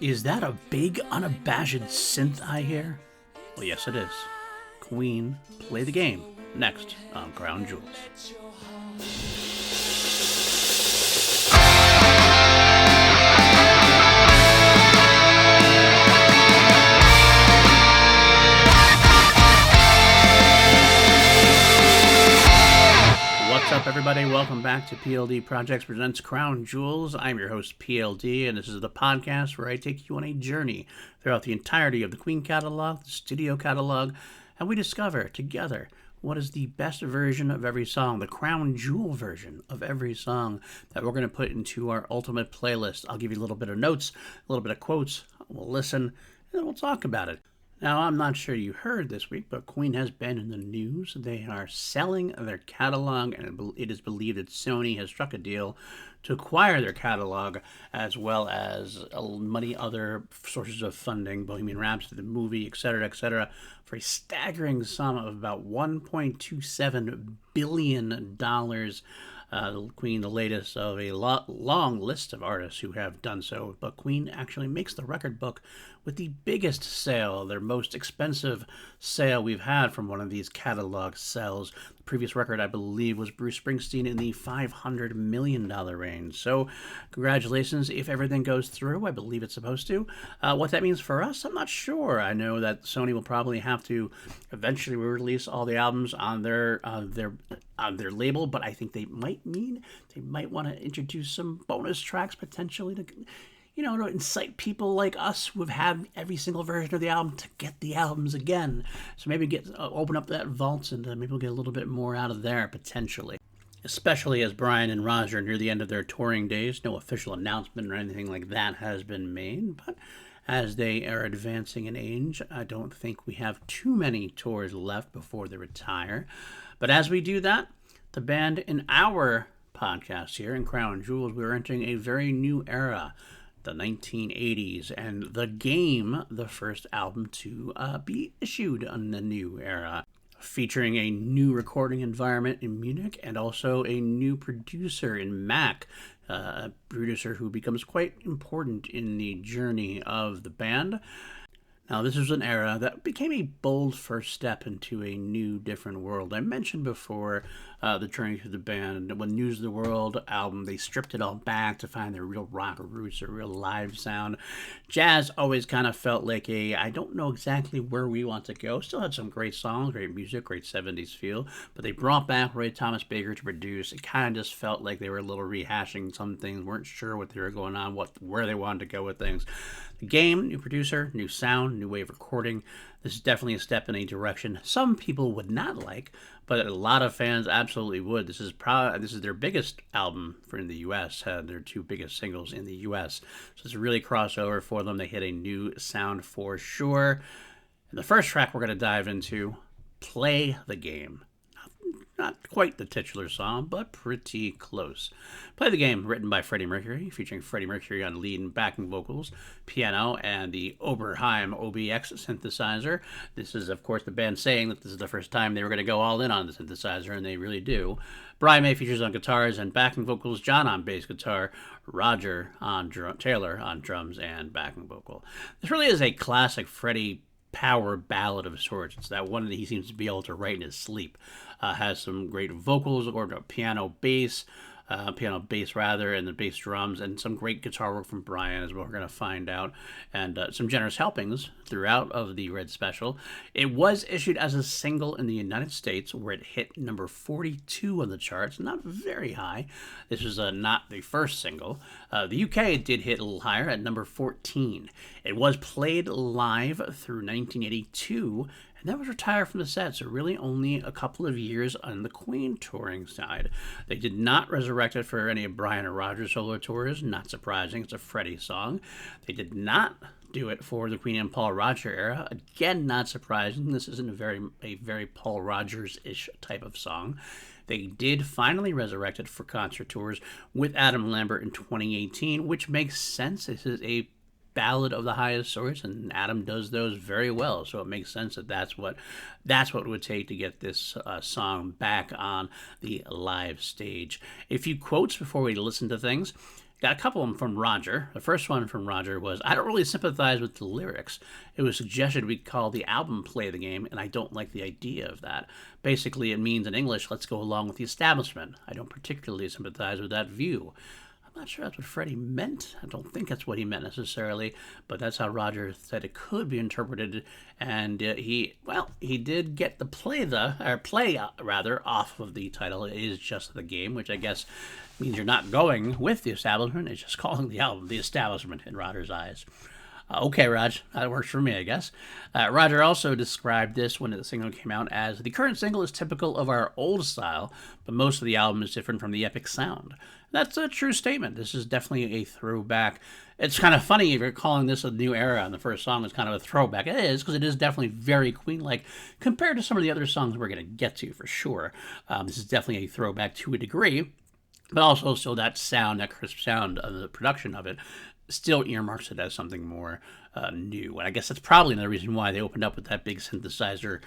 Is that a big, unabashed synth I hear? Well, yes, it is. Queen, play the game. Next on Crown Jewels. What's up, everybody? Welcome back to PLD Projects Presents Crown Jewels. I'm your host, PLD, and this is the podcast where I take you on a journey throughout the entirety of the Queen catalog, the studio catalog, and we discover together what is the best version of every song, the crown jewel version of every song that we're going to put into our ultimate playlist. I'll give you a little bit of notes, a little bit of quotes, we'll listen, and then we'll talk about it. Now, I'm not sure you heard this week, but Queen has been in the news. They are selling their catalog, and it is believed that Sony has struck a deal to acquire their catalog, as well as many other sources of funding, Bohemian Rhapsody, the movie, etc., for a staggering sum of about $1.27 billion. Queen, the latest of a long list of artists who have done so, but Queen actually makes the record book with the biggest sale, their most expensive sale we've had from one of these catalog sales. The previous record, I believe, was Bruce Springsteen in the $500 million range. So congratulations if everything goes through. I believe it's supposed to. What that means for us, I'm not sure. I know that Sony will probably have to eventually release all the albums on their label, but I think they might want to introduce some bonus tracks potentially to incite people like us who have had every single version of the album to get the albums again. So maybe open up that vault and maybe we'll get a little bit more out of there potentially. Especially as Brian and Roger are near the end of their touring days. No official announcement or anything like that has been made, but as they are advancing in age, I don't think we have too many tours left before they retire. But as we do that, the band in our podcast here in Crown Jewels, we're entering a very new era, the 1980s, and The Game, the first album to be issued in the new era, featuring a new recording environment in Munich and also a new producer in Mack, a producer who becomes quite important in the journey of the band. Now, this is an era that became a bold first step into a new, different world. I mentioned before the journey through the band. When News of the World album, they stripped it all back to find their real rock roots, their real live sound. Jazz always kind of felt like I don't know exactly where we want to go. Still had some great songs, great music, great 70s feel, but they brought back Roy Thomas Baker to produce. It kind of just felt like they were a little rehashing some things, weren't sure what they were going on, where they wanted to go with things. The Game, new producer, new sound, new way of recording. This is definitely a step in a direction some people would not like, but a lot of fans absolutely would. This is their biggest album in the U.S., their two biggest singles in the U.S. So it's a really crossover for them. They hit a new sound for sure. And the first track we're going to dive into, Play the Game. Not quite the titular song, but pretty close. Play the Game, written by Freddie Mercury, featuring Freddie Mercury on lead and backing vocals, piano, and the Oberheim OBX synthesizer. This is, of course, the band saying that this is the first time they were going to go all in on the synthesizer, and they really do. Brian May features on guitars and backing vocals, John on bass guitar, Roger Taylor on drums and backing vocal. This really is a classic Freddie power ballad of sorts. It's that one that he seems to be able to write in his sleep. Has some great vocals or piano bass, and the bass drums, and some great guitar work from Brian as well. We're going to find out, and some generous helpings throughout of the Red Special. It was issued as a single in the United States, where it hit number 42 on the charts, not very high. This was not the first single. The UK did hit a little higher at number 14. It was played live through 1982. And that was retired from the set, so really only a couple of years on the Queen touring side. They did not resurrect it for any of Brian or Roger's solo tours, not surprising, it's a Freddie song. They did not do it for the Queen and Paul Roger era, again not surprising, this isn't a very Paul Rogers-ish type of song. They did finally resurrect it for concert tours with Adam Lambert in 2018, which makes sense. This is a ballad of the highest sorts, and Adam does those very well, so it makes sense that that's what it would take to get this song back on the live stage. A few quotes before we listen to things. Got a couple of them from Roger. The first one from Roger was, I don't really sympathize with the lyrics. It was suggested we call the album Play the Game, and I don't like the idea of that. Basically, it means in English, let's go along with the establishment. I don't particularly sympathize with that view. I'm not sure that's what Freddie meant. I don't think that's what he meant necessarily, but that's how Roger said it could be interpreted. And he did get the play off of the title. It is just the game, which I guess means you're not going with the establishment. It's just calling the album the establishment in Roger's eyes. Okay, Raj, that works for me, I guess. Roger also described this when the single came out as, the current single is typical of our old style, but most of the album is different from the epic sound. That's a true statement. This is definitely a throwback. It's kind of funny if you're calling this a new era and the first song is kind of a throwback. It is, because it is definitely very Queen-like compared to some of the other songs we're going to get to, for sure. This is definitely a throwback to a degree, but also still that sound, that crisp sound of the production of it, still earmarks it as something more new. And I guess that's probably another reason why they opened up with that big synthesizer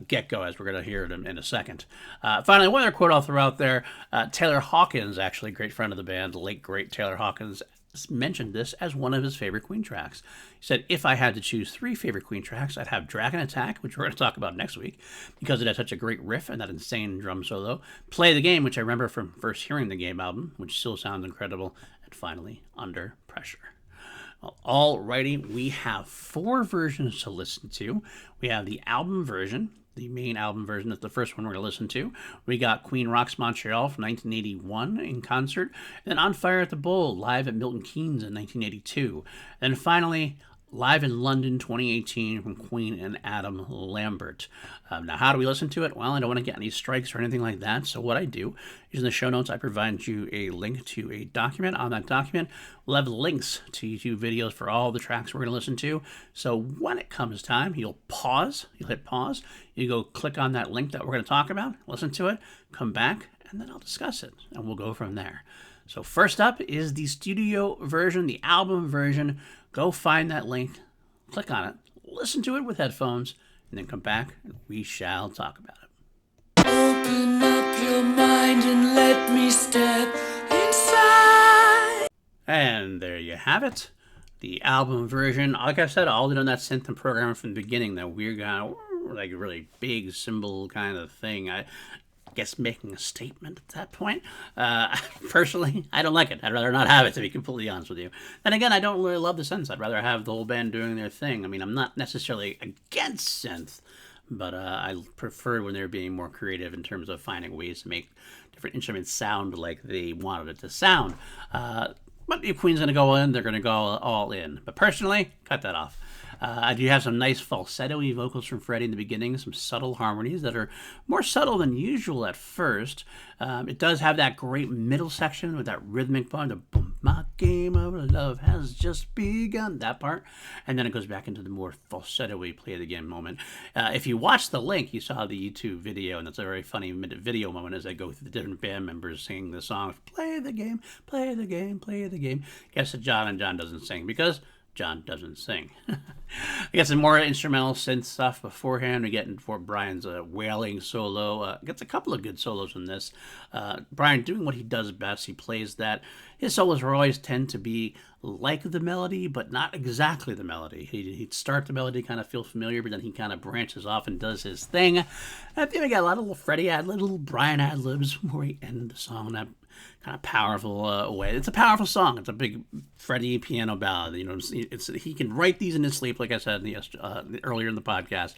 get-go, as we're going to hear it in a second. Finally, one other quote I'll throw out there. Taylor Hawkins, actually a great friend of the band, the late great Taylor Hawkins, mentioned this as one of his favorite Queen tracks. He said, if I had to choose 3 favorite Queen tracks, I'd have Dragon Attack, which we're going to talk about next week, because it has such a great riff and that insane drum solo. Play the Game, which I remember from first hearing the Game album, which still sounds incredible. And finally, Under Pressure. Well, alrighty, we have 4 versions to listen to. We have the album version, the main album version. That's the first one we're going to listen to. We got Queen Rocks Montreal from 1981 in concert, and then On Fire at the Bowl live at Milton Keynes in 1982. And finally, live in London 2018 from Queen and Adam Lambert. Now, how do we listen to it? Well, I don't want to get any strikes or anything like that, so what I do is in the show notes, I provide you a link to a document. On that document, we'll have links to YouTube videos for all the tracks we're going to listen to. So when it comes time, you'll hit pause, you go click on that link that we're going to talk about, listen to it, come back, and then I'll discuss it, and we'll go from there. So first up is the studio version, the album version. Go find that link, click on it, listen to it with headphones, and then come back and we shall talk about it. Open up your mind and let me step inside. And there you have it. The album version. Like I said, all did on that synth and programming from the beginning, that weird kind of like really big cymbal kind of thing. I guess making a statement at that point. Personally, I don't like it. I'd rather not have it, to be completely honest with you. And again, I don't really love the synths. I'd rather have the whole band doing their thing. I mean, I'm not necessarily against synth, but I prefer when they're being more creative in terms of finding ways to make different instruments sound like they wanted it to sound. But if Queen's going to go in, they're going to go all in. But personally, cut that off. I do have some nice falsetto-y vocals from Freddie in the beginning, some subtle harmonies that are more subtle than usual at first. It does have that great middle section with that rhythmic part, the boom, my game of love has just begun, that part. And then it goes back into the more falsetto-y play the game moment. If you watch the link, you saw the YouTube video, and it's a very funny video moment as I go through the different band members singing the song, play the game, play the game, play the game. Guess that John doesn't sing, because John doesn't sing. I got some more instrumental synth stuff beforehand. We get into Brian's wailing solo. Gets a couple of good solos in this. Brian doing what he does best. He plays that. His solos always tend to be like the melody, but not exactly the melody. He'd start the melody, kind of feel familiar, but then he kind of branches off and does his thing. I think we got a lot of little Freddie ad-libs, little Brian ad-libs before we end the song. That kind of powerful way. It's a powerful song. It's a big Freddie piano ballad. You know, he can write these in his sleep, like I said earlier in the podcast.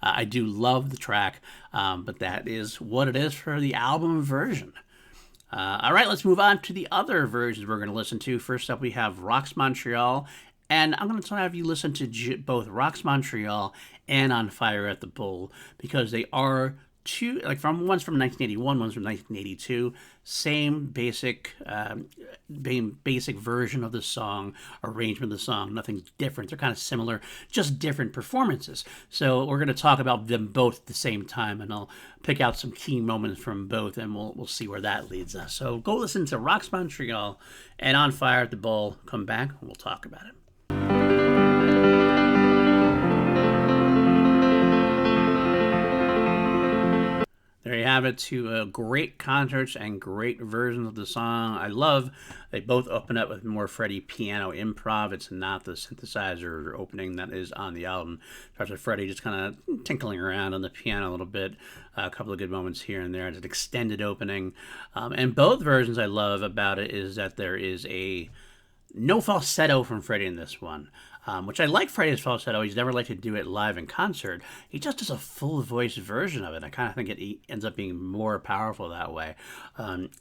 I do love the track, but that is what it is for the album version. All right, let's move on to the other versions we're going to listen to. First up, we have Rocks Montreal, and I'm going to have you listen to both Rocks Montreal and On Fire at the Bowl, because they are two, like one's from 1981, one's from 1982. Same basic version of the song, arrangement of the song, nothing different. They're kind of similar, just different performances. So we're going to talk about them both at the same time, and I'll pick out some key moments from both, and we'll see where that leads us. So go listen to Rocks Montreal and On Fire at the Bowl. Come back, and we'll talk about it. there you have it. Two great concerts and great versions of the song. I love they both open up with more Freddie piano improv. It's not the synthesizer opening that is on the album. Starts with Freddie just kind of tinkling around on the piano a little bit. A couple of good moments here and there. It's an extended opening. And both versions I love about it is that there is a no falsetto from Freddie in this one. Which I like Freddie's falsetto. He's never liked to do it live in concert. He just does a full voice version of it. I kind of think it ends up being more powerful that way.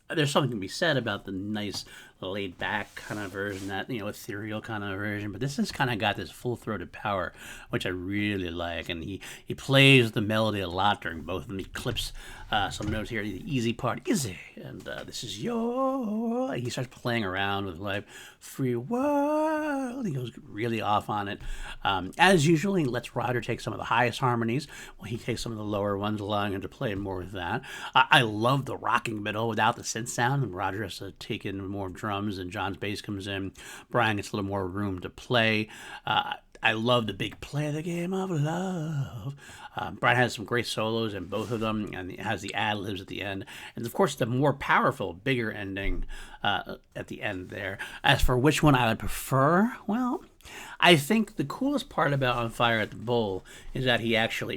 There's something to be said about the nice laid back kind of version, that ethereal kind of version, but this has kind of got this full throated power, which I really like. And he plays the melody a lot during both of them. He clips some notes here. The easy part, easy, and this is your. He starts playing around with like free world. He goes really off on it. As usual, he lets Roger take some of the highest harmonies while he takes some of the lower ones, allowing him to play more with that. I love the rocking middle without the synth sound, and Roger has to take in more drums, and John's bass comes in. Brian gets a little more room to play. I love the big play the game of love. Brian has some great solos in both of them, and it has the ad-libs at the end. And, of course, the more powerful, bigger ending at the end there. As for which one I would prefer, well, I think the coolest part about On Fire at the Bowl is that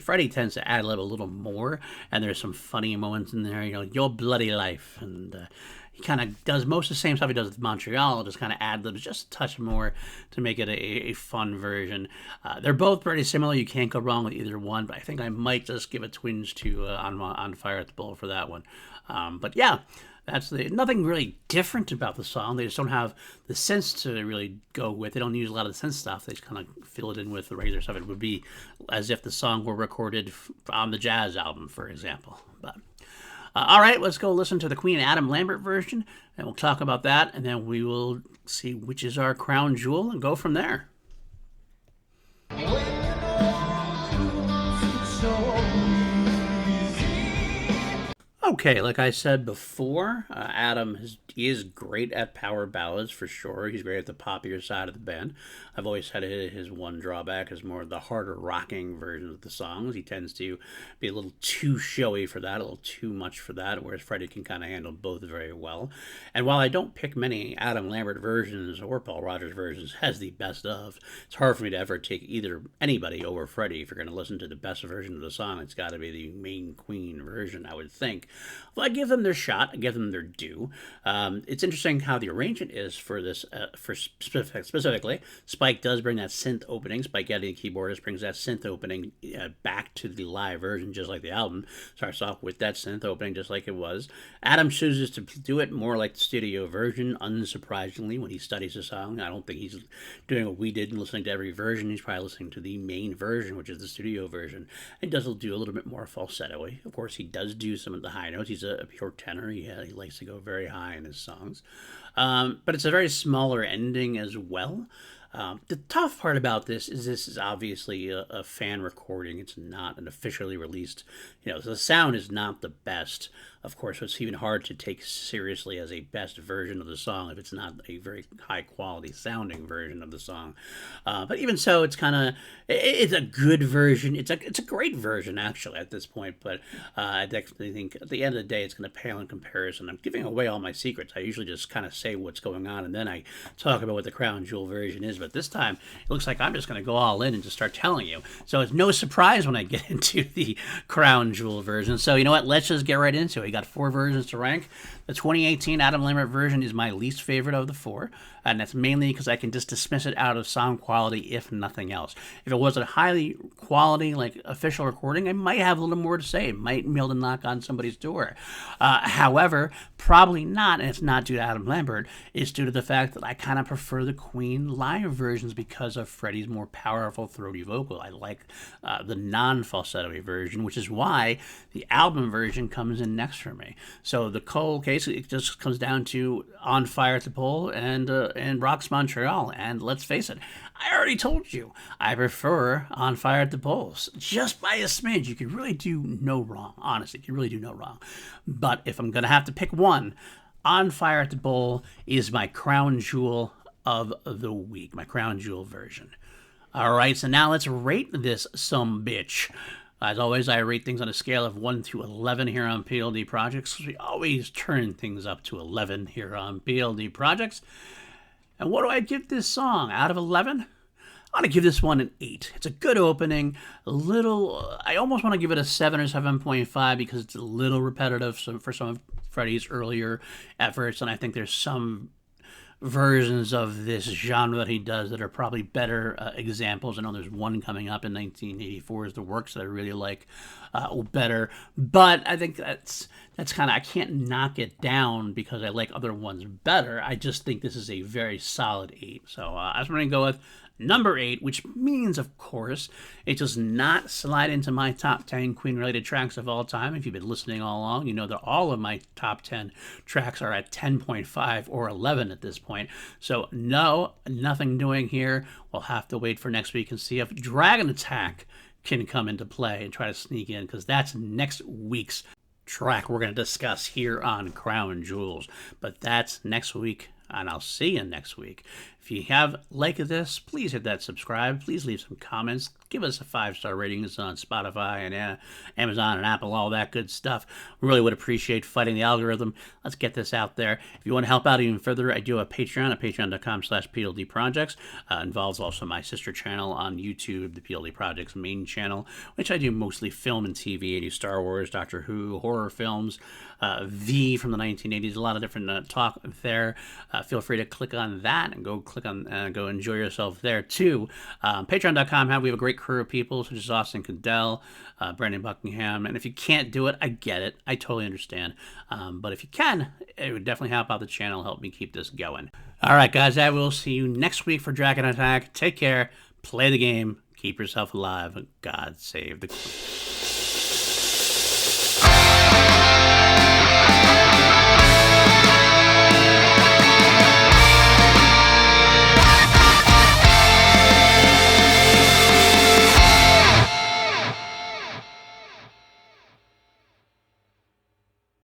Freddie tends to ad-lib a little more, and there's some funny moments in there, your bloody life, and he kind of does most of the same stuff he does with Montreal, just kind of ad-libs just a touch more to make it a fun version. They're both pretty similar. You can't go wrong with either one, but I think I might just give a twinge to On Fire at the Bowl for that one. But yeah, that's nothing really different about the song. They just don't have the synths to really go with. They don't use a lot of the synth stuff. They just kind of fill it in with the regular stuff. It would be as if the song were recorded on the Jazz album, for example. But all right, let's go listen to the Queen Adam Lambert version, and we'll talk about that, and then we will see which is our crown jewel and go from there. Okay, like I said before, Adam is great at power ballads for sure. He's great at the poppier side of the band. I've always had his one drawback is more the harder rocking version of the songs. He tends to be a little too showy for that, a little too much for that, whereas Freddie can kind of handle both very well. And while I don't pick many Adam Lambert versions or Paul Rodgers versions as the best of, it's hard for me to ever take anybody over Freddie. If you're going to listen to the best version of the song, it's got to be the main Queen version, I would think. Well, I give them their shot. I give them their due. It's interesting how the arrangement is for this, specifically. Spike does bring that synth opening. Spike Eddy, the keyboardist, brings that synth opening back to the live version, just like the album. Starts off with that synth opening, just like it was. Adam chooses to do it more like the studio version, unsurprisingly, when he studies the song. I don't think he's doing what we did and listening to every version. He's probably listening to the main version, which is the studio version. And does do a little bit more falsetto-y. Of course, he does do some of the high notes. He's a pure tenor. He likes to go very high in his songs. But it's a very smaller ending as well. The tough part about this is obviously a fan recording. It's not an officially released, so the sound is not the best. Of course, it's even hard to take seriously as a best version of the song if it's not a very high quality sounding version of the song. But even so, it's it's a good version. It's a great version actually at this point. But I definitely think at the end of the day, it's going to pale in comparison. I'm giving away all my secrets. I usually just kind of say what's going on and then I talk about what the crown jewel version is. But this time, it looks like I'm just going to go all in and just start telling you. So it's no surprise when I get into the crown jewel version. So you know what? Let's just get right into it. We got 4 versions to rank. The 2018 Adam Lambert version is my least favorite of the 4, and that's mainly because I can just dismiss it out of sound quality, if nothing else. If it was a highly quality, official recording, I might have a little more to say. It might be able to knock on somebody's door. However, probably not, and it's not due to Adam Lambert. It's due to the fact that I kind of prefer the Queen live versions because of Freddie's more powerful, throaty vocal. I like the non-falsetto version, which is why the album version comes in next for me. So the cold case, it just comes down to On Fire at the Bowl and Rocks Montreal. And let's face it, I already told you I prefer On Fire at the Bowl. Just by a smidge, you could really do no wrong. Honestly, you could really do no wrong. But if I'm going to have to pick one, On Fire at the Bowl is my crown jewel of the week, my crown jewel version. All right, so now let's rate this sumbitch. As always, I rate things on a scale of 1 to 11 here on PLD Projects. We always turn things up to 11 here on PLD Projects. And what do I give this song? Out of 11? I'm going to give this one an 8. It's a good opening. I almost want to give it a 7 or 7.5 because it's a little repetitive for some of Freddie's earlier efforts. And I think there's some versions of this genre that he does that are probably better examples. I know there's one coming up in 1984 is The Works that I really like better, but I think that's kind of, I can't knock it down because I like other ones better. I just think this is a very solid 8. So I'm going to go with number 8, which means, of course, it does not slide into my top 10 Queen-related tracks of all time. If you've been listening all along, you know that all of my top 10 tracks are at 10.5 or 11 at this point. So, no, nothing doing here. We'll have to wait for next week and see if Dragon Attack can come into play and try to sneak in, because that's next week's track we're going to discuss here on Crown Jewels. But that's next week, and I'll see you next week. If you have liked this, please hit that subscribe. Please leave some comments. Give us a 5-star rating. It's on Spotify and Amazon and Apple, all that good stuff. We really would appreciate fighting the algorithm. Let's get this out there. If you want to help out even further, I do have a Patreon at patreon.com/PLD Projects. Involves also my sister channel on YouTube, the PLD Projects main channel, which I do mostly film and TV. I do Star Wars, Doctor Who, horror films, V from the 1980s, a lot of different talk there. Feel free to click on that and go go enjoy yourself there too. Patreon.com, we have a great crew of people such as Austin Cadell, Brandon Buckingham, and if you can't do it, I get it. I totally understand. But if you can, it would definitely help out the channel, help me keep this going. All right, guys, I will see you next week for Dragon Attack. Take care, play the game, keep yourself alive, and God save the Queen.